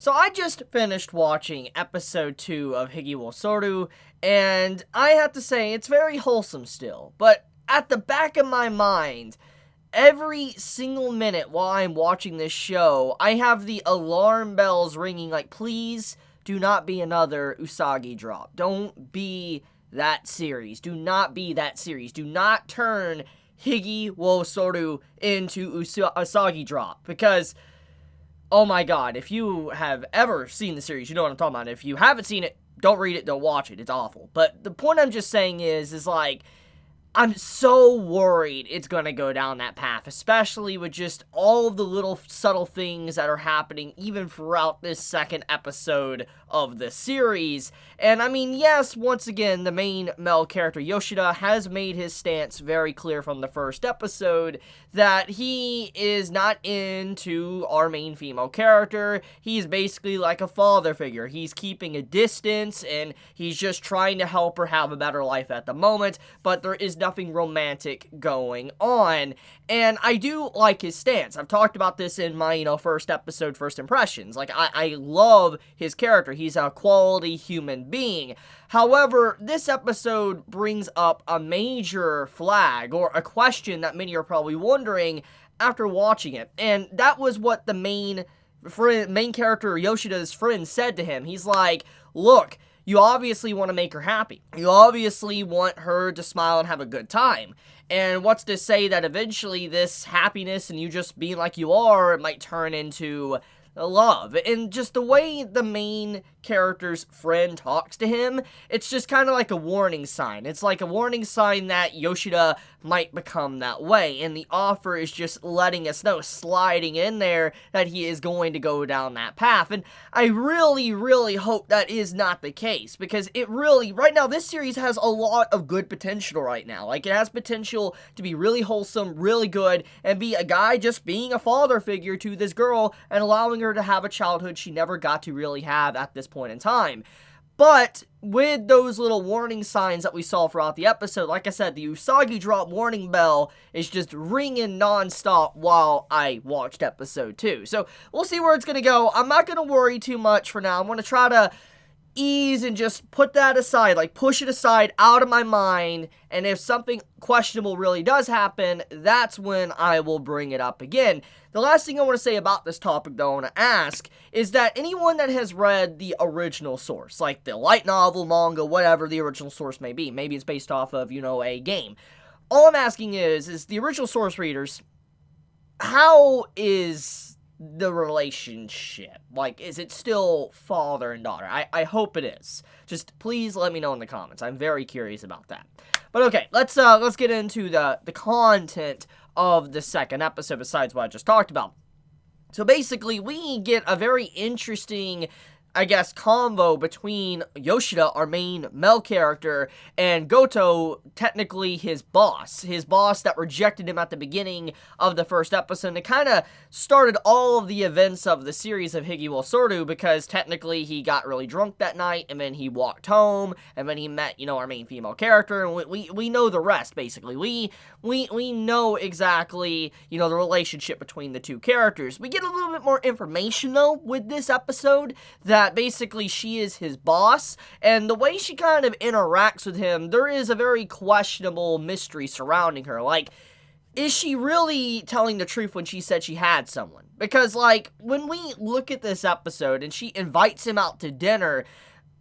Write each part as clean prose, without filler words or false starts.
So I just finished watching episode 2 of Hige wo Soru, and I have to say, it's very wholesome still. But at the back of my mind, every single minute while I'm watching this show, I have the alarm bells ringing like, please do not be another Usagi drop. Don't be that series. Do not be that series. Do not turn Hige wo Soru into Usagi drop. Because oh my god, if you have ever seen the series, you know what I'm talking about. If you haven't seen it, don't read it, don't watch it. It's awful. But the point I'm just saying is like, I'm so worried it's gonna go down that path, especially with just all of the little subtle things that are happening even throughout this second episode of the series. And I mean, yes, once again, the main male character, Yoshida, has made his stance very clear from the first episode that he is not into our main female character. He's basically like a father figure. He's keeping a distance, and he's just trying to help her have a better life at the moment, but there is nothing romantic going on. And I do like his stance. I've talked about this in my, first episode, first impressions. Like, I love his character. He's a quality human being. However, this episode brings up a major flag, or a question that many are probably wondering after watching it. And that was what the main character, Yoshida's friend, said to him. He's like, look, you obviously want to make her happy. You obviously want her to smile and have a good time. And what's to say that eventually this happiness and you just being like you are, it might turn into love. And just the way the main character's friend talks to him, it's just kind of like a warning sign. It's like a warning sign that Yoshida might become that way, and the offer is just letting us know, sliding in there, that he is going to go down that path. And I really, really hope that is not the case, because it really, right now, this series has a lot of good potential right now. Like, it has potential to be really wholesome, really good, and be a guy just being a father figure to this girl and allowing her to have a childhood she never got to really have at this point in time. But with those little warning signs that we saw throughout the episode, like I said, the Usagi drop warning bell is just ringing non-stop while I watched episode 2. So we'll see where it's going to go. I'm not going to worry too much for now. I'm going to try to ease and just put that aside, like push it aside out of my mind, and if something questionable really does happen, that's when I will bring it up again. The last thing I want to say about this topic, though, I want to ask, is that anyone that has read the original source, like the light novel, manga, whatever the original source may be, maybe it's based off of, a game, all I'm asking is the original source readers, how is the relationship? Like, is it still father and daughter? I hope it is. Just please let me know in the comments. I'm very curious about that. But okay, let's get into the content of the second episode besides what I just talked about. So basically, we get a very interesting, I guess, convo between Yoshida, our main male character, and Goto, technically his boss that rejected him at the beginning of the first episode. And it kind of started all of the events of the series of Hige wo Soru, because technically he got really drunk that night, and then he walked home, and then he met, our main female character, and we know the rest, basically. We know exactly, the relationship between the two characters. We get a little bit more information, though, with this episode, that basically she is his boss, and the way she kind of interacts with him, there is a very questionable mystery surrounding her. Like, is she really telling the truth when she said she had someone? Because, like, when we look at this episode and she invites him out to dinner,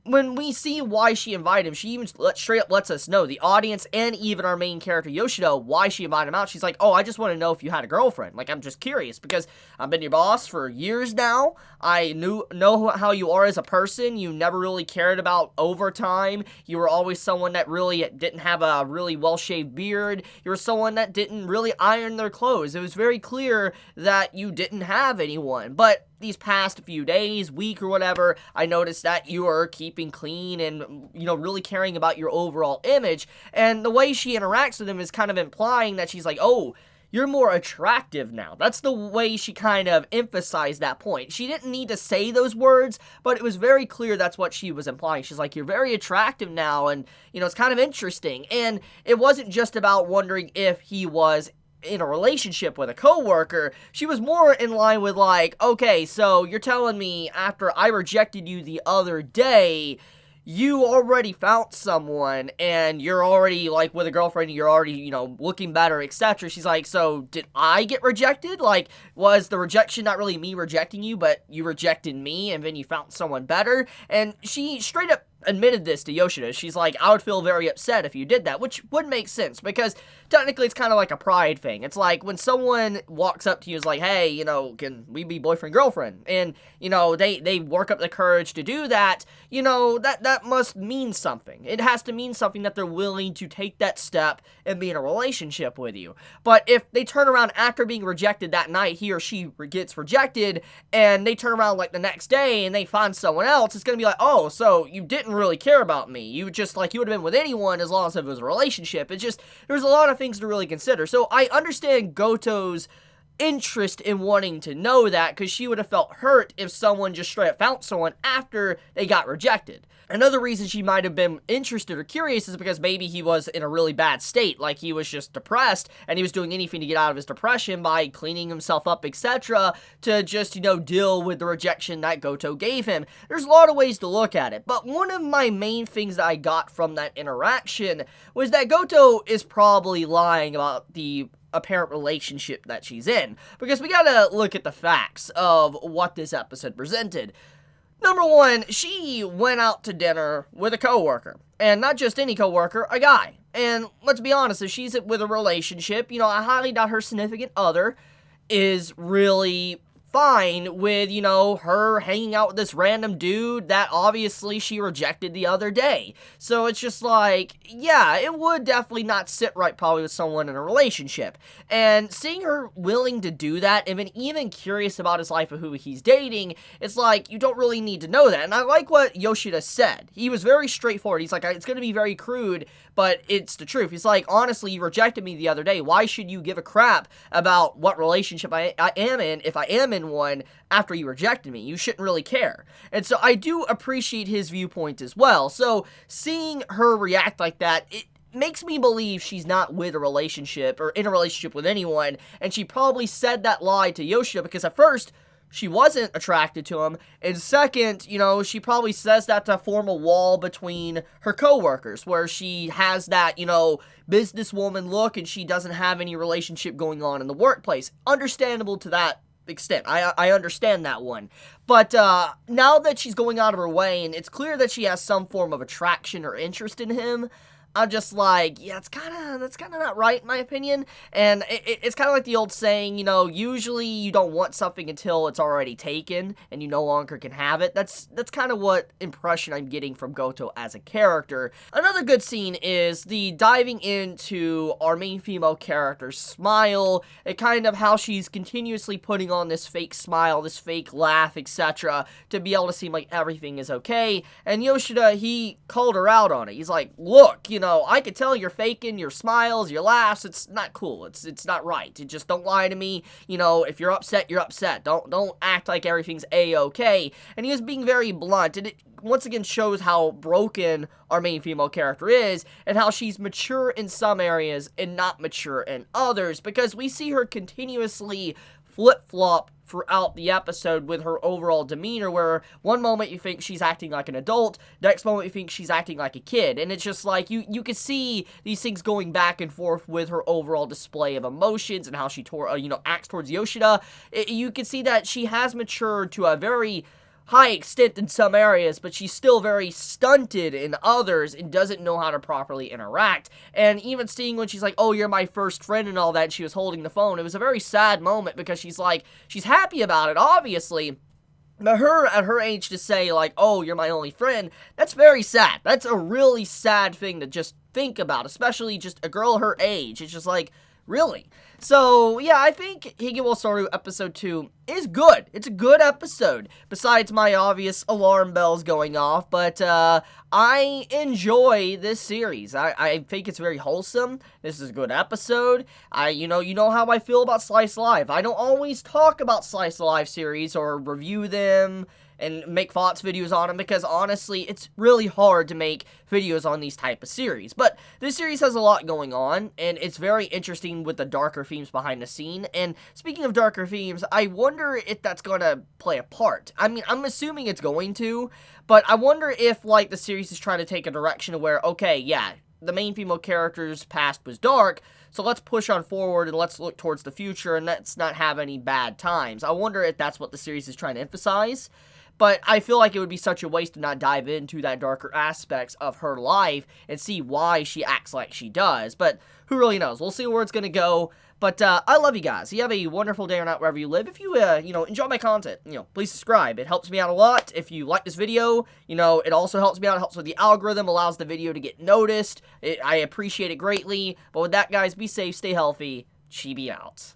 when we see why she invited him, she even straight up lets us know, the audience and even our main character Yoshida, why she invited him out. She's like, oh, I just want to know if you had a girlfriend. Like, I'm just curious, because I've been your boss for years now. I know how you are as a person. You never really cared about overtime. You were always someone that really didn't have a really well-shaved beard. You were someone that didn't really iron their clothes. It was very clear that you didn't have anyone. But these past few days, week or whatever, I noticed that you are keeping clean and, really caring about your overall image. And the way she interacts with him is kind of implying that she's like, oh, you're more attractive now. That's the way she kind of emphasized that point. She didn't need to say those words, but it was very clear that's what she was implying. She's like, you're very attractive now, and, it's kind of interesting. And it wasn't just about wondering if he was in a relationship with a coworker. She was more in line with like, okay, so you're telling me after I rejected you the other day, you already found someone, and you're already, like, with a girlfriend, you're already, looking better, etc. She's like, so, did I get rejected? Like, was the rejection not really me rejecting you, but you rejected me, and then you found someone better? And she straight up admitted this to Yoshida. She's like, I would feel very upset if you did that, which would make sense, because technically it's kind of like a pride thing. It's like when someone walks up to you and is like, hey, can we be boyfriend-girlfriend? And, they work up the courage to do that, that must mean something. It has to mean something that they're willing to take that step and be in a relationship with you. But if they turn around after being rejected that night, he or she gets rejected, and they turn around like the next day and they find someone else, it's gonna be like, oh, so you didn't really care about me. You would have been with anyone as long as it was a relationship. It's just, there's a lot of things to really consider. So I understand Goto's interest in wanting to know that, because she would have felt hurt if someone just straight up found someone after they got rejected. Another reason she might have been interested or curious is because maybe he was in a really bad state, like he was just depressed, and he was doing anything to get out of his depression by cleaning himself up, etc., to just, deal with the rejection that Goto gave him. There's a lot of ways to look at it, but one of my main things that I got from that interaction was that Goto is probably lying about the apparent relationship that she's in, because we gotta look at the facts of what this episode presented. Number one, she went out to dinner with a coworker, and not just any coworker, a guy. And let's be honest, if she's with a relationship, I highly doubt her significant other is really fine with, her hanging out with this random dude that obviously she rejected the other day. So it's just like, yeah, it would definitely not sit right probably with someone in a relationship. And seeing her willing to do that, and then even curious about his life and who he's dating, it's like, you don't really need to know that. And I like what Yoshida said. He was very straightforward. He's like, it's going to be very crude, but it's the truth. He's like, honestly, you rejected me the other day. Why should you give a crap about what relationship I am in if I am in one after you rejected me? You shouldn't really care. And so I do appreciate his viewpoint as well. So seeing her react like that, it makes me believe she's not with a relationship or in a relationship with anyone, and she probably said that lie to Yoshida because at first she wasn't attracted to him, and second, she probably says that to form a wall between her coworkers, where she has that, businesswoman look, and she doesn't have any relationship going on in the workplace. Understandable to that extent. I understand that one. But now that she's going out of her way, and it's clear that she has some form of attraction or interest in him, I'm just like, yeah, that's kind of not right in my opinion. And it's kind of like the old saying, usually you don't want something until it's already taken and you no longer can have it. That's kind of what impression I'm getting from Goto as a character. Another good scene is the diving into our main female character's smile, and kind of how she's continuously putting on this fake smile, this fake laugh, etc., to be able to seem like everything is okay. And Yoshida, he called her out on it. He's like, look, I could tell you're faking your smiles, your laughs. It's not cool. It's not right. Just don't lie to me. If you're upset, you're upset. Don't act like everything's A-okay. And he was being very blunt, and it once again shows how broken our main female character is, and how she's mature in some areas and not mature in others, because we see her continuously flip-flop throughout the episode with her overall demeanor, where one moment you think she's acting like an adult, next moment you think she's acting like a kid, and it's just like, you can see these things going back and forth with her overall display of emotions and how she acts towards Yoshida. You can see that she has matured to a very high extent in some areas, but she's still very stunted in others and doesn't know how to properly interact. And even seeing when she's like, oh, you're my first friend and all that, and she was holding the phone, it was a very sad moment, because she's happy about it, obviously, but at her age to say, like, oh, you're my only friend, that's very sad. That's a really sad thing to just think about, especially just a girl her age. It's just like, really? So, yeah, I think Hige wo Soru episode 2 is good. It's a good episode, besides my obvious alarm bells going off, but I enjoy this series. I think it's very wholesome. This is a good episode. You know how I feel about Slice of Life. I don't always talk about Slice of Life series or review them and make thoughts videos on them, because honestly, it's really hard to make videos on these type of series. But this series has a lot going on, and it's very interesting with the darker themes behind the scene. And speaking of darker themes, I wonder if that's going to play a part. I mean, I'm assuming it's going to, but I wonder if, like, the series is trying to take a direction where, okay, yeah, the main female character's past was dark, so let's push on forward and let's look towards the future and let's not have any bad times. I wonder if that's what the series is trying to emphasize, but I feel like it would be such a waste to not dive into that darker aspects of her life and see why she acts like she does. But who really knows? We'll see where it's going to go. But I love you guys. You have a wonderful day or night wherever you live. If you, enjoy my content, please subscribe. It helps me out a lot. If you like this video, it also helps me out. It helps with the algorithm, allows the video to get noticed. I appreciate it greatly. But with that, guys, be safe, stay healthy. Chibi out.